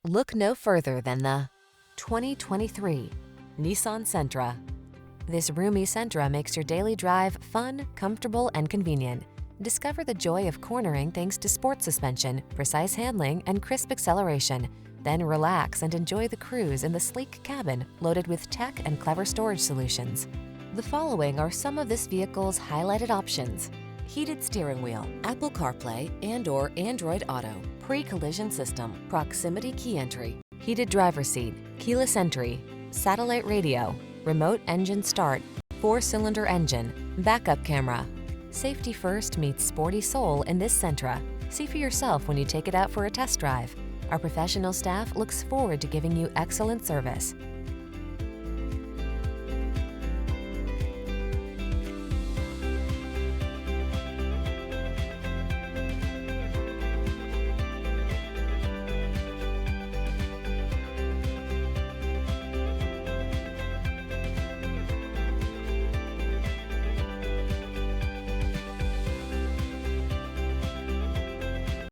Look no further than the 2023 Nissan Sentra. This roomy Sentra makes your daily drive fun, comfortable, and convenient. Discover the joy of cornering thanks to sport suspension, precise handling, and crisp acceleration. Then relax and enjoy the cruise in the sleek cabin loaded with tech and clever storage solutions. The following are some of this vehicle's highlighted options: heated steering wheel, Apple CarPlay and/or Android Auto, pre-collision system, proximity key entry, heated driver's seat, keyless entry, satellite radio, remote engine start, 4-cylinder engine, backup camera. Safety first meets sporty soul in this Sentra. See for yourself when you take it out for a test drive. Our professional staff looks forward to giving you excellent service.